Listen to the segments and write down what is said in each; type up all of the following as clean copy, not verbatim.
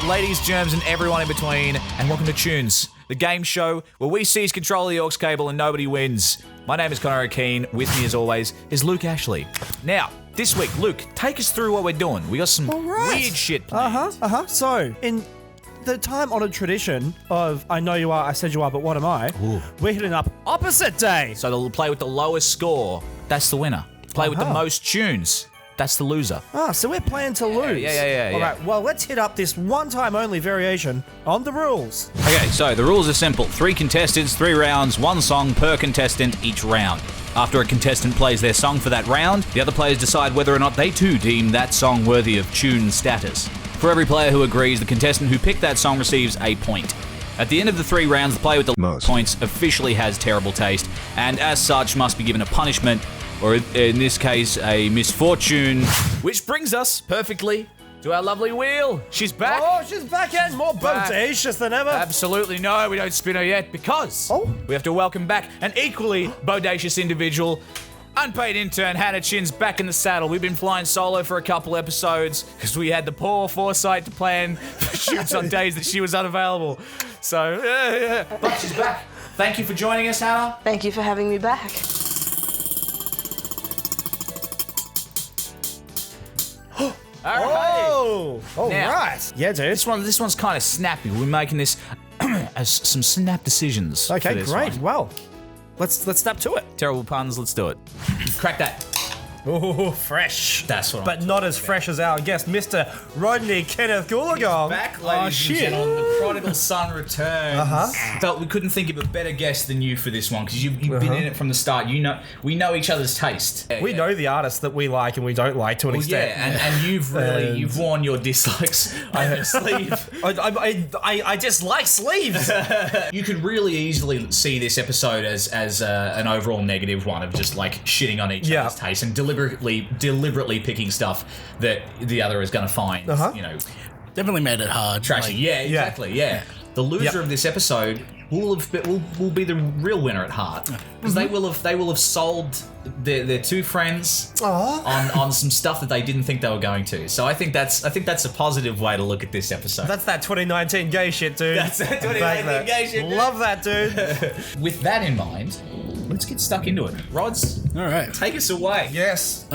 ladies, germs, and everyone in between, and welcome to Chunez, the game show where we seize control of the aux cable and nobody wins. My name is Connor O'Keen. With me, as always, is Luke Ashley. Now, this week, Luke, take us through what we're doing. We got some weird shit planned. So, in the time-honoured tradition of I know you are, I said you are, but what am I? Ooh. We're hitting up opposite day. So they'll play with the lowest score. That's the winner. Play with the most tunes. That's the loser. So we're playing to lose. Yeah. All right, well, let's hit up this one-time-only variation on the rules. Okay, so the rules are simple. 3 contestants, 3 rounds, 1 song per contestant each round. After a contestant plays their song for that round, the other players decide whether or not they too deem that song worthy of tune status. For every player who agrees, the contestant who picked that song receives a point. At the end of the 3 rounds, the player with the most points officially has terrible taste, and as such must be given a punishment, or in this case, a misfortune. Which brings us perfectly to our lovely wheel. She's back. Oh, she's back and more bodacious than ever. Absolutely no, we don't spin her yet because we have to welcome back an equally bodacious individual. Unpaid intern Hannah Chin's back in the saddle. We've been flying solo for a couple episodes because we had the poor foresight to plan shoots on days that she was unavailable. So, but she's back. Thank you for joining us, Hannah. Thank you for having me back. All right. All Now, right. Yeah, dude. This one's kind of snappy. We're making this as some snap decisions. Okay, for this great. one. Well, let's snap to it. Terrible puns. Let's do it. Crack that. Oh, fresh. That's what I'm But not as fresh as our guest, Mr. Rodney Goolagong. Back, ladies and gentlemen. The prodigal son returns. Felt we couldn't think of a better guest than you for this one because you've been in it from the start. We know each other's taste. We know the artists that we like and we don't like to an extent. Yeah, and you've worn your dislikes on your sleeve. I dislike sleeves. You could really easily see this episode as an overall negative one of just like shitting on each other's taste and deliberately picking stuff that the other is going to find, Definitely made it hard. trashy. Yeah, exactly. Yeah. The loser of this episode will be the real winner at heart because they will have sold their 2 friends on some stuff that they didn't think they were going to. So I think that's a positive way to look at this episode. That's that 2019 gay shit, dude. That's that 2019 gay shit. Dude. Love that, dude. With that in mind, let's get stuck into it. Rods, All right. take us away. Yes.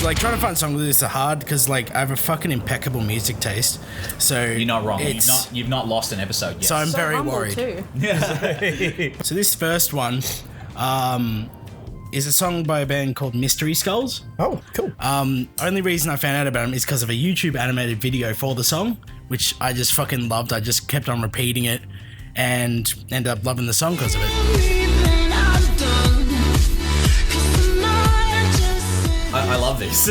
Like, trying to find songs with this are hard because, like, I have a fucking impeccable music taste. So You're not wrong. You've not lost an episode yet. So I'm very humble worried. Too. So this first one is a song by a band called Mystery Skulls. Oh, cool. Only reason I found out about them is because of a YouTube animated video for the song, which I just fucking loved. I just kept on repeating it and ended up loving the song because of it. I love this.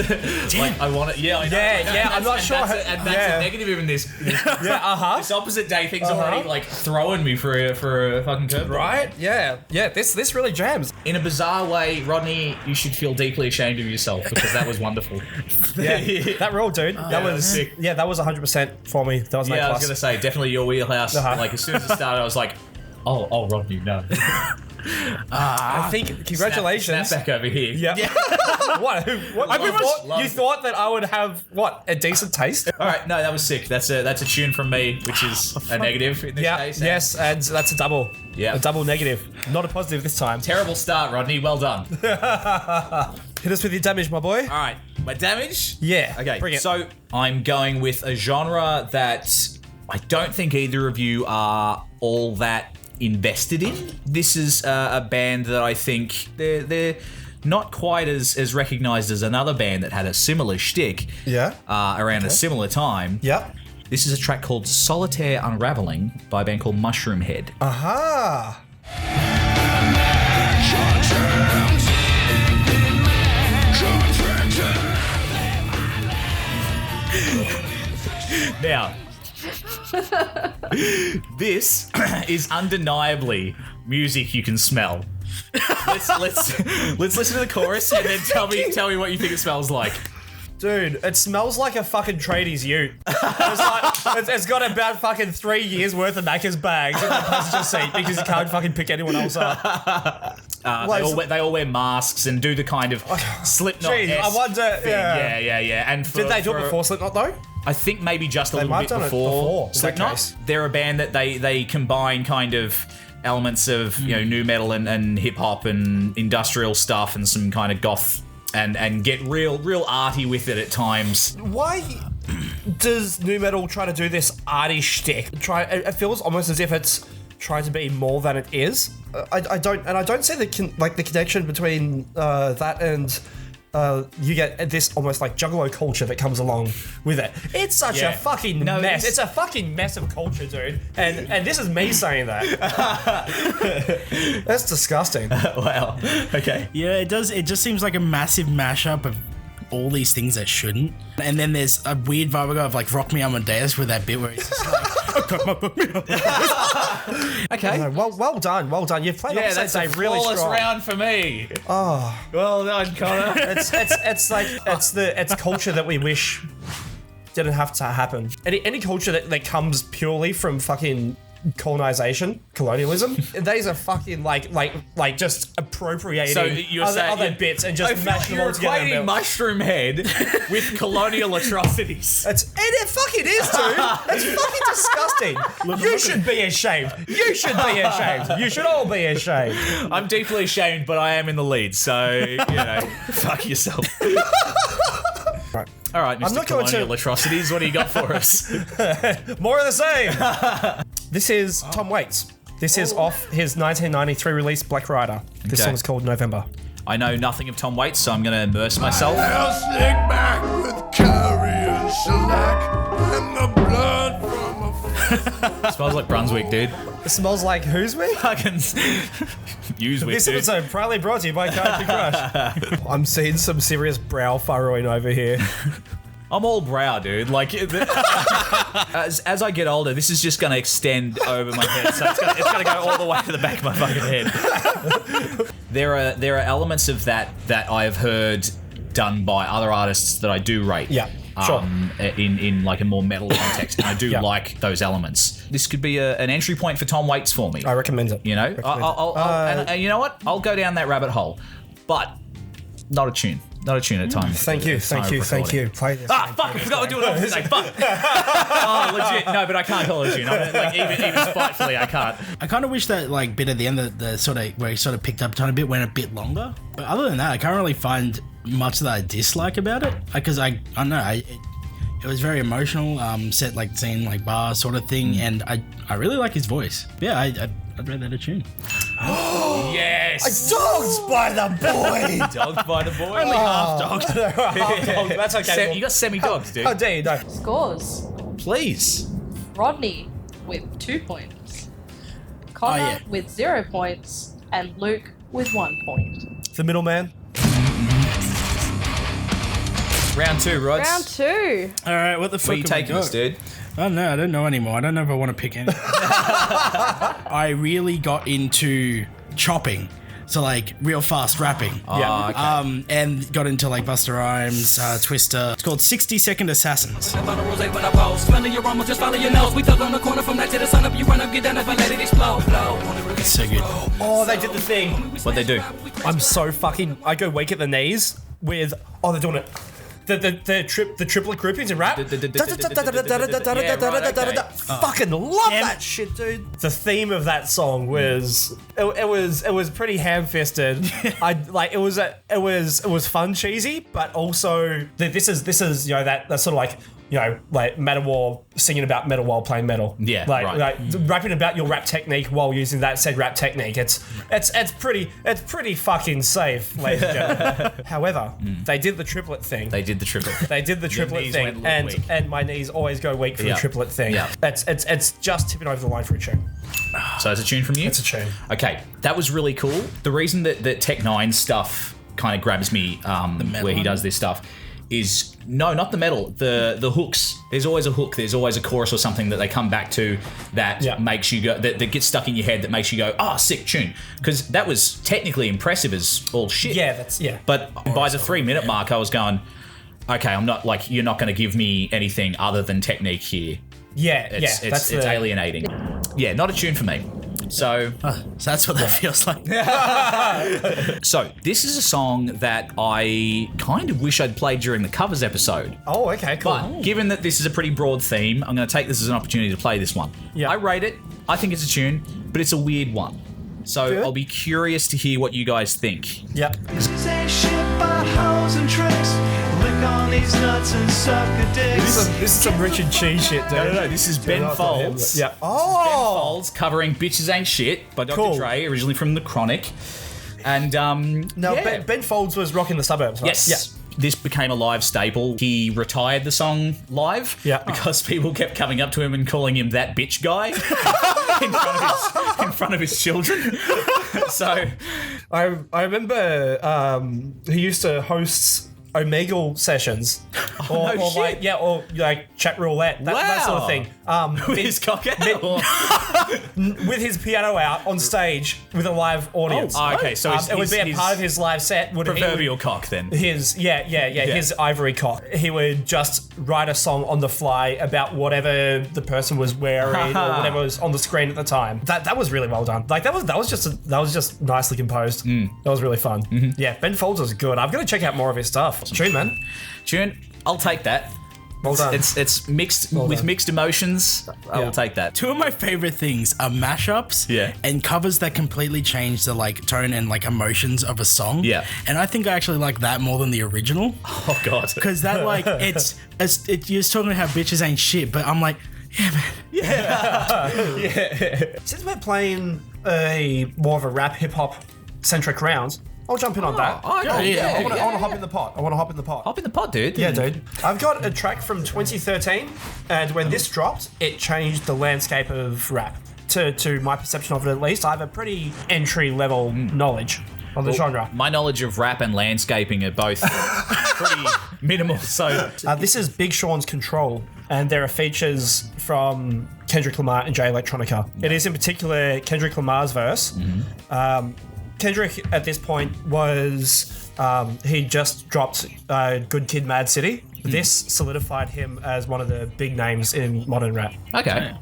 Like, I want it. Yeah, I know. Yeah, I'm not sure. That's a negative in this. This opposite day thing's already like throwing me for a fucking curveball. Right? Yeah. This really jams. In a bizarre way, Rodney, you should feel deeply ashamed of yourself because that was wonderful. Yeah, that rule, dude. That was sick. Yeah, that was 100% for me. That was my Yeah, I was plus. gonna say definitely your wheelhouse. Like as soon as it started, I was like, oh, Rodney, no. I think congratulations. Snap back over here. Yeah. What? You thought that I would have a decent taste? All right, no, that was sick. That's a tune from me, which is a negative in this case. Yes, and that's a double. Yeah. A double negative. Not a positive this time. Terrible start, Rodney. Well done. Hit us with your damage, my boy. All right, my damage? Yeah. Okay, Bring it. so I'm going with a genre that I don't think either of you are all that invested in. This is a band that I think they're not quite as recognized as another band that had a similar shtick around a similar time. Yep. This is a track called Solitaire Unraveling by a band called Mushroom Head. Aha. Now, this is undeniably music you can smell. Let's listen to the chorus and then tell me what you think it smells like. Dude, it smells like a fucking tradies ute. It's got about fucking 3 years worth of Macca's bags in the passenger seat because you can't fucking pick anyone else up. They all wear masks and do the kind of Slipknot. Jeez, I wonder. Thing. Yeah. And did they do it before Slipknot though? I think maybe just a They little might bit have done it before before, in that Slipknot. case. They're a band that they combine kind of elements of nu metal and hip hop and industrial stuff and some kind of goth and get real arty with it at times. Why does nu metal try to do this arty shtick? It feels almost as if it's trying to be more than it is. I don't see the connection between that and. You get this almost like juggalo culture that comes along with it. It's such a fucking mess. It's a fucking mess of culture, dude. And this is me saying that. That's disgusting. Wow. Okay. Yeah, it does. It just seems like a massive mashup of all these things that shouldn't. And then there's a weird vibe of like Rock Me Amadeus with that bit where it's just like, Okay. Well done. You've played Yeah, that's a really flawless strong round for me. Oh, well done, Connor. it's culture that we wish didn't have to happen. Any culture that comes purely from fucking colonialism, these are fucking like just appropriating other bits and just mashing them all together. You're equating Mushroom Head with colonial atrocities. It fucking is, dude. It's fucking disgusting. You should be ashamed. You should be ashamed. You should all be ashamed. I'm deeply ashamed, but I am in the lead, so fuck yourself. Right. All right, Mr. I'm not going Colonial Atrocities, what do you got for us? More of the same. This is Tom Waits. This is off his 1993 release, Black Rider. This Okay. song is called November. I know nothing of Tom Waits, so I'm going to immerse myself. I'll slick back with curry and shellac and the blood from a Smells like Brunswick, dude. It smells like who's we? Fucking use with This dude. episode proudly brought to you by Country Crush. I'm seeing some serious brow furrowing over here. I'm all brow, dude. Like, as I get older, this is just going to extend over my head. So it's going to go all the way to the back of my fucking head. There are elements of that I have heard done by other artists that I do rate. Yeah, sure. In like a more metal context, and I do like those elements. This could be an entry point for Tom Waits for me. I recommend it. You know, and you know what? I'll go down that rabbit hole, but not a tune. Not a tune at times. Thank you. Play this. Fuck! I forgot we're doing it today. Fuck! Oh, legit. No, but I can't call it a tune. Like even spitefully, I can't. I kind of wish that like bit at the end that the sort of where he sort of picked up a tiny bit went a bit longer. But other than that, I can't really find much that I dislike about it. Because I don't know. It was very emotional. Set like scene like bar sort of thing, and I really like his voice. Yeah, I'd rate that a tune. Yes. Dogs by the boy. Dogged by the boy. Only half dog. That's okay. You got semi-dogs, dude. Oh, dare you? No. Scores. Please. Rodney with 2 points. Connor with 0 points. And Luke with 1 point. The middleman. Round 2, Rods. Round 2. All right, what the fuck Where you have we taking got? us, dude? Oh no, I don't know anymore. I don't know if I want to pick any. I really got into chopping, so like real fast rapping. Yeah. Okay. And got into like Busta Rhymes, Twister. It's called 60-Second Assassins. It's so good. Oh, they did the thing. What'd they do? I'm so fucking. I go weak at the knees with. Oh, they're doing it. The triplet groupings in rap. Fucking love that shit, dude. The theme of that song was it was pretty ham-fisted. It was fun cheesy, but also this is that sort of like like Metalwar singing about metal while playing metal. Yeah, like rapping about your rap technique while using that said rap technique. It's pretty fucking safe, ladies and gentlemen. However, they did the triplet thing. They did the triplet. Thing, and my knees always go weak for the triplet thing. Yeah. It's just tipping over the line for a tune. So it's a tune from you? It's a tune. Okay, that was really cool. The reason that Tech Nine stuff kind of grabs me where he does this stuff is not the metal, the hooks. There's always a hook, there's always a chorus or something that they come back to that makes you go, that gets stuck in your head, that makes you go, sick tune. Because that was technically impressive as all shit. Yeah, But by the 3-minute mark, I was going, okay, I'm not like, you're not going to give me anything other than technique here. It's It's alienating. Yeah, not a tune for me. So that's what that feels like. So, this is a song that I kind of wish I'd played during the covers episode. Oh, okay, cool. But given that this is a pretty broad theme, I'm going to take this as an opportunity to play this one. Yeah. I rate it. I think it's a tune, but it's a weird one. So Good. I'll be curious to hear what you guys think. Yep. Say shit by hoes and tricks. Lick on these nuts and suck a dick. This is some Richard Cheese shit, dude. No. This is Ben that's not him, Folds. but- Yeah. Ben Oh. Folds covering "Bitches Ain't Shit" by Dr. Cool. Dre, originally from The Chronic. And Now, yeah. Ben Folds was rocking the suburbs, right? Yes. Yeah. This became a live staple. He retired the song live Yeah. because people kept coming up to him and calling him that bitch guy in front of his children. So I remember he used to host Omegle sessions, or shit. like chat roulette, that sort of thing. with his cock out. With his piano out on stage with a live audience. Oh, okay, so it would be a part of his live set. proverbial cock then. His his ivory cock. He would just write a song on the fly about whatever the person was wearing or whatever was on the screen at the time. That was really well done. Like that was just nicely composed. That was really fun. Yeah, Ben Folds was good. I'm gonna check out more of his stuff. Tune, man. Tune, I'll take that. Well done. It's mixed with done. mixed emotions. I will take that. Two of my favorite things are mashups and covers that completely change the like tone and like emotions of a song. Yeah. And I think I actually like that more than the original. Oh god. Because that like it's you're talking about how bitches ain't shit, but I'm like, yeah, man. Since we're playing a more of a rap hip hop centric round, I'll jump in on that. Oh, okay. yeah. I want to hop in the pot. Hop in the pod, dude. Yeah, dude. I've got a track from 2013, and when this dropped, it changed the landscape of rap. To my perception of it, at least, I have a pretty entry-level knowledge on the genre. My knowledge of rap and landscaping are both pretty minimal. So This is Big Sean's Control, and there are features from Kendrick Lamar and Jay Electronica. It is in particular Kendrick Lamar's verse. Kendrick at this point was, he just dropped Good Kid, Mad City. This solidified him as one of the big names in modern rap. okay.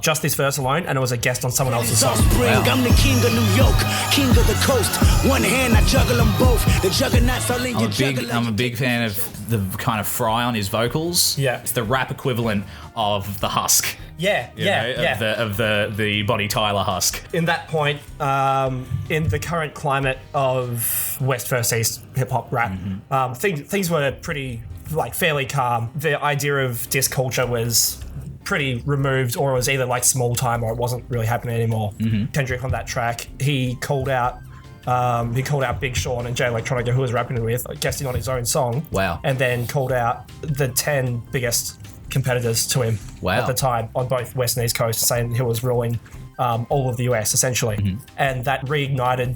Just this verse alone, and it was a guest on someone else's song. I'm the king of New York, king of the coast. One hand, I juggle them both. The juggernauts all in your juggler. I'm a big fan of the kind of fry on his vocals. Yeah. It's the rap equivalent of the husk. Yeah, you know, Of the Bonnie Tyler husk. In that point, in the current climate of West versus East hip hop rap, things were pretty, like, fairly calm. The idea of disc culture was pretty removed, or it was either like small time or it wasn't really happening anymore. Kendrick on that track, he called out Big Sean and Jay Electronica, who was rapping with, guesting on his own song. Wow. And then called out the 10 biggest competitors to him at the time on both West and East Coast, saying he was ruling all of the US essentially, and that reignited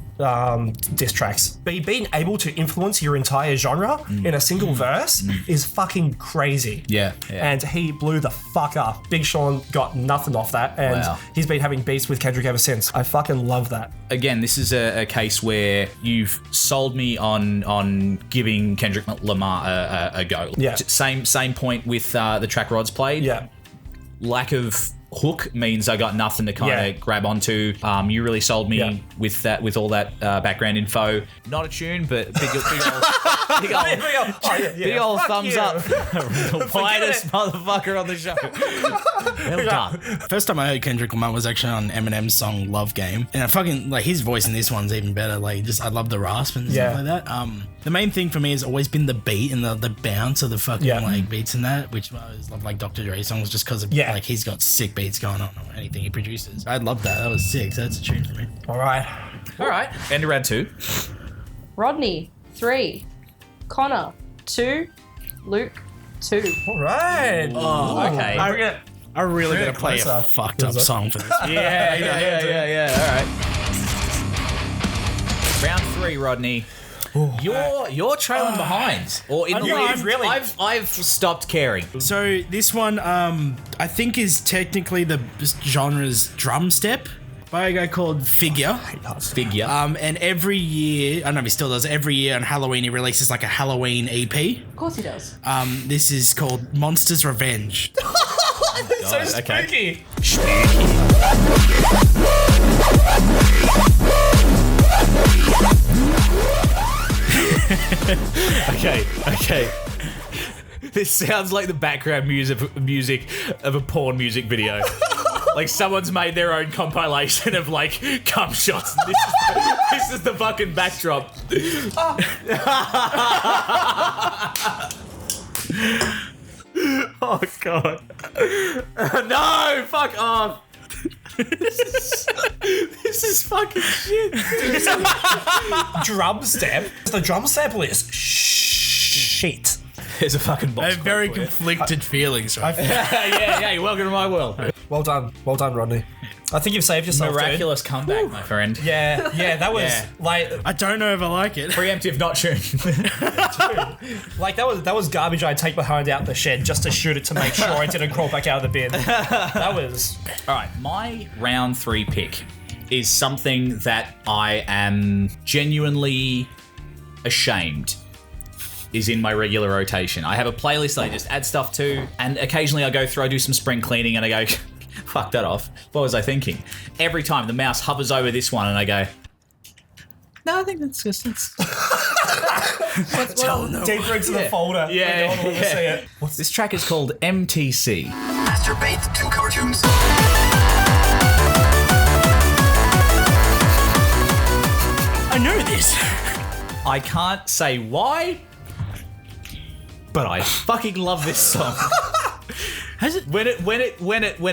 diss tracks. But being able to influence your entire genre in a single verse is fucking crazy. Yeah. And he blew the fuck up. Big Sean got nothing off that, and he's been having beats with Kendrick ever since. I fucking love that. Again, this is a case where you've sold me on giving Kendrick Lamar a go. Yeah. Same point with the track Rod's played. Yeah. Lack of hook means I got nothing to kind of grab onto. You really sold me with that, with all that background info. Not a tune, but big old thumbs up. The whitest motherfucker on the show. Well done. First time I heard Kendrick Lamar was actually on Eminem's song Love Game. And I fucking, like, his voice in this one's even better. Like, just, I love the rasp and stuff like that. The main thing for me has always been the beat and the bounce of the fucking, like, beats in that, which I always love, like, Dr. Dre songs just because of, like, he's got sick beats going on anything he produces. I love that. That was sick. So that's a tune for me. All right. End of round 2. Rodney, 3. Connor, 2. Luke, 2. All right. Oh, okay. I really Very gotta play closer. a fucked up song for this. Yeah. All right. Round 3, Rodney. You're trailing behind, or in the lead. Really? I've stopped caring. So this one, I think is technically the genre's drum step by a guy called Figure. Figure. And every year, I don't know if he still does, every year on Halloween he releases like a Halloween EP. Of course he does. This is called Monsters Revenge. So spooky. Okay. This sounds like the background music of a porn music video. Like someone's made their own compilation of like cum shots. This is the fucking backdrop. Oh god. No, fuck off. This is fucking shit. Drum stamp. The drum sample is shit. There's a fucking box. I have very conflicted feelings. Right? yeah, you're welcome to my world. Well done, Rodney. I think you've saved yourself, Miraculous comeback, my friend. Yeah, that was like I don't know if I like it. Preemptive, not tuned. like that was garbage I'd take behind out the shed just to shoot it to make sure it didn't crawl back out of the bin. That was Alright, my round 3 pick is something that I am genuinely ashamed is in my regular rotation. I have a playlist that I just add stuff to, and occasionally I go through, I do some spring cleaning, and I go, fuck that off. What was I thinking? Every time the mouse hovers over this one, and I go, no, I think that's just... deeper into the folder. Yeah. See it. This track is called MTC. Masturbate to cartoons. I know this. I can't say why, but I fucking love this song. Has it? When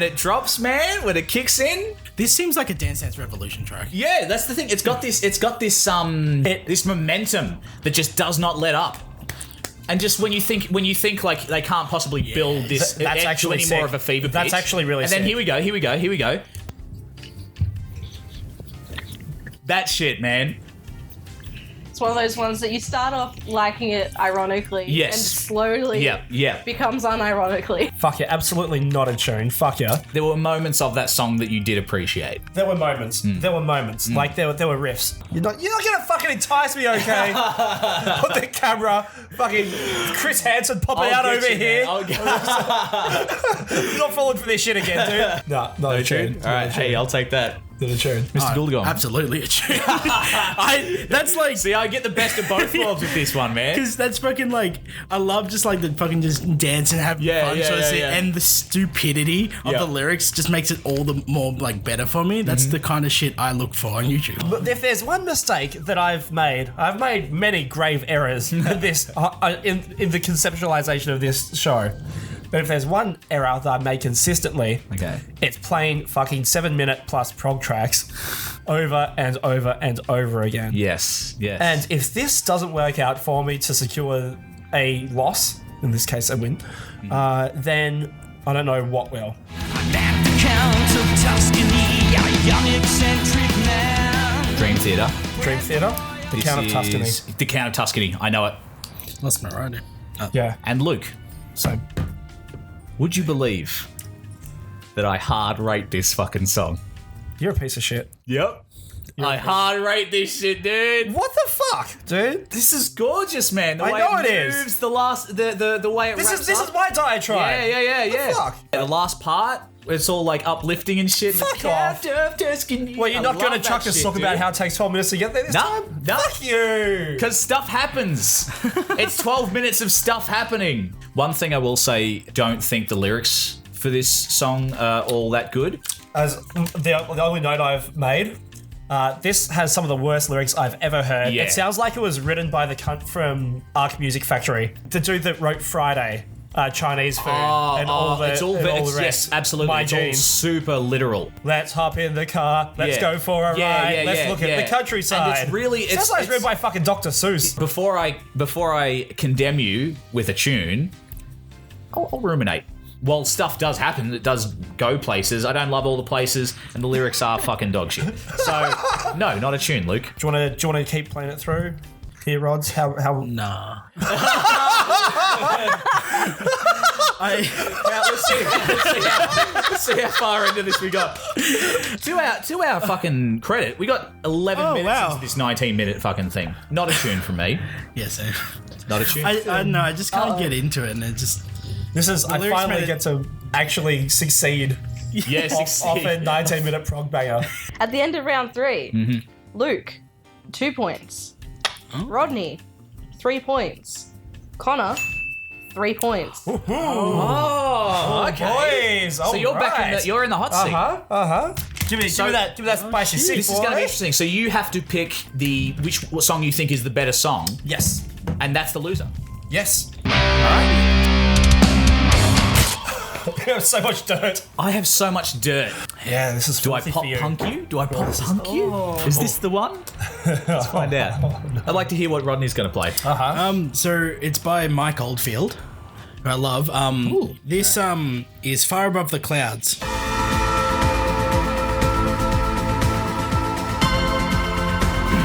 it drops, man, when it kicks in. This seems like a Dance Dance Revolution track. Yeah, that's the thing. It's got this this momentum that just does not let up. And just when you think like they can't possibly build this That's to actually any sick. more of a fever pitch. That's actually really And then sick. here we go. That shit, man. It's one of those ones that you start off liking it ironically Yes. and slowly Yeah. becomes unironically. Fuck yeah, absolutely not a tune. Fuck yeah. There were moments of that song that you did appreciate. There were moments. There were moments. Like there were riffs. You're not gonna fucking entice me, okay? Put the camera, fucking Chris Hansen popping out over here. You're not falling for this shit again, dude. No, not a tune. All right, hey, I'll take that. Not a tune. Mr. Goolagong. Absolutely a tune. That's like... See, I get the best of both worlds with this one, man. Because that's fucking like... I love just like the fucking just dance and have fun. And the stupidity of the lyrics just makes it all the more like better for me. That's the kind of shit I look for on YouTube. But if there's one mistake that I've made many grave errors in this in the conceptualization of this show. But if there's one error that I make consistently, it's playing fucking 7-minute plus prog tracks over and over and over again. Yes. And if this doesn't work out for me to secure a loss, in this case a win, then I don't know what will. Dream Theater. Dream Theater? The Count of Tuscany. The Count of Tuscany. I know it. Lost my right. Yeah. And Luke, So would you believe that I hard rate this fucking song? you're a piece of shit. Yep. I hard rate this shit, dude. What the fuck, dude? This is gorgeous, man. The I way know it it is. moves, the way it This wraps is up. my diatribe. Yeah. fuck? The last part, it's all like uplifting and shit. Fuck The off. Count of Tuscany. Well, you're I not love going to that chuck a shit, song dude. about how it takes 12 minutes to get there this time? No. Fuck you. Because stuff happens. It's 12 minutes of stuff happening. One thing I will say, don't think the lyrics for this song are all that good. As the only note I've made, this has some of the worst lyrics I've ever heard. Yeah. It sounds like it was written by the cunt from Arc Music Factory, the dude that wrote Friday, Chinese food, and all the rest. Yes, absolutely. My It's all jeans. super literal. Let's hop in the car. Let's Yeah. go for a ride. Let's look at the countryside. And it's really Sounds like it's written by fucking Dr. Seuss. Before I condemn you with a tune, I'll ruminate. Well, stuff does happen. It does go places. I don't love all the places, and the lyrics are fucking dog shit. So, no, not a tune, Luke. Do you want to keep playing it through? Here, Rods. How? Nah. Let's see how far into this we got. To our fucking credit, we got 11 minutes into this 19-minute fucking thing. Not a tune from me. Yes. Not a tune. I know. I just can't get into it, and it just. This is. I lyrics finally made it- get to actually succeed Yes, off a 19-minute prog banger. At the end of round 3, Luke, 2 points. Rodney, 3 points. Connor, 3 points. Oh, okay. Boys, So you're back in you're in the hot seat. Give me that spicy seat. This is going to be interesting. So you have to pick which song you think is the better song, Yes. and that's the loser. Yes. All right. We have so much dirt. I have so much dirt. Yeah, this is Do I filthy pop for you. punk you? Do I pop punk you? Is this the one? Let's find out. I'd like to hear what Rodney's going to play. So it's by Mike Oldfield, who I love. This is Far Above the Clouds.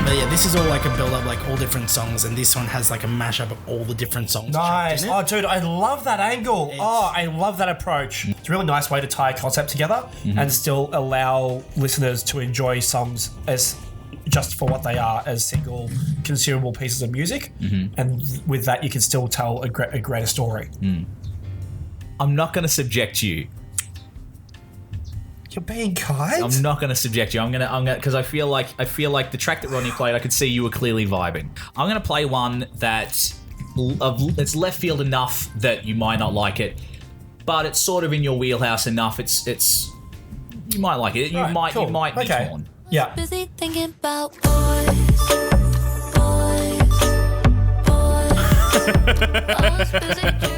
But yeah, this is all like a build up, like all different songs, and this one has like a mashup of all the different songs. Nice. trapped in it. Oh, dude, I love that angle. I love that approach. It's a really nice way to tie a concept together and still allow listeners to enjoy songs as just for what they are, as single consumable pieces of music. And with that, you can still tell a greater story. I'm not going to subject you. You're being kind. I'm not going to subject you. I'm gonna, because I feel like the track that Rodney played, I could see you were clearly vibing. I'm going to play one that it's left field enough that you might not like it, but it's sort of in your wheelhouse enough. It's you might like it. You might be torn. Yeah. Busy thinking about boys.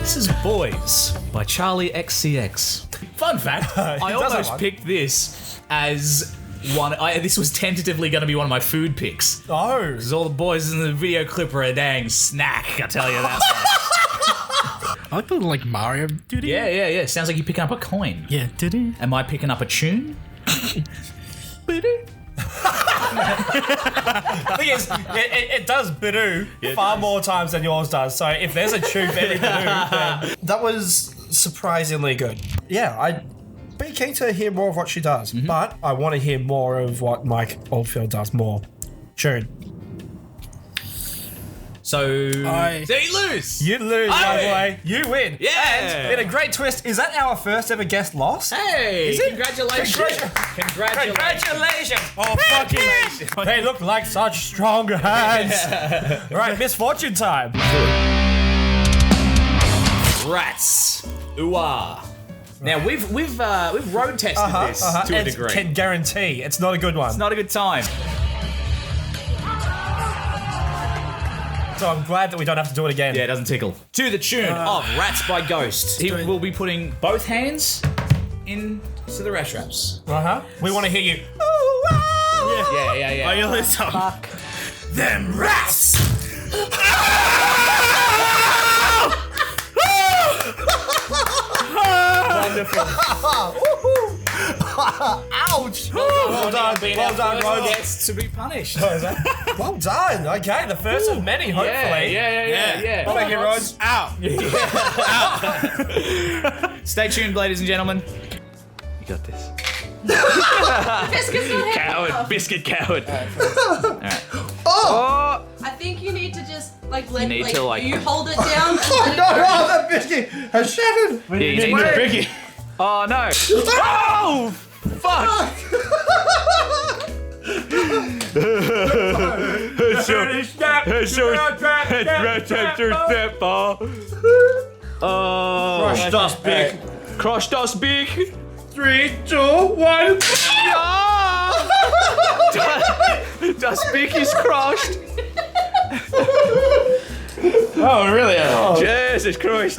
This is Boys by Charlie XCX. Fun fact, I almost picked this as one. This was tentatively going to be one of my food picks. Oh. Because all the boys in the video clip are a dang snack, I tell you that. I like the like Mario. Yeah. Sounds like you're picking up a coin. Yeah. Am I picking up a tune? The thing is, it does bidoo far more times than yours does. So if there's a tune for every bidoo, then that was surprisingly good. Yeah, I'd be keen to hear more of what she does, but I want to hear more of what Mike Oldfield does more. Tune. So you lose. You lose, my boy. You win. Yeah. And in a great twist, is that our first ever guest loss? Hey, Is it? congratulations. Congratulations! Oh, fucking! They look like such strong hands. Right, misfortune time. Rats. Ooh-ah. Now we've road tested this to a And degree. can guarantee it's not a good one. It's not a good time. So I'm glad that we don't have to do it again. Yeah, it doesn't tickle. To the tune of Rats by Ghost. He will be putting both hands into the rat traps. We want to hear you. Yeah. Oh, you listen. Fuck. Them rats. Wonderful. Ouch! Well done, Rhodes. Gets to be punished. Well done. Okay, the first of many, hopefully. Yeah. Thank you, Rhodes. Out. Stay tuned, ladies and gentlemen. You got this. Biscuit's not here. Coward. Biscuit coward. Alright. I think you need to just let need to, like- you hold it down. And let it No, go. that biscuit has shattered. Yeah, you need to Vicky. Oh no. Oh! Fuck! Crushed us big. Crushed us big. 3, 2, 1. Das big is crushed. Oh, really? Jesus Christ.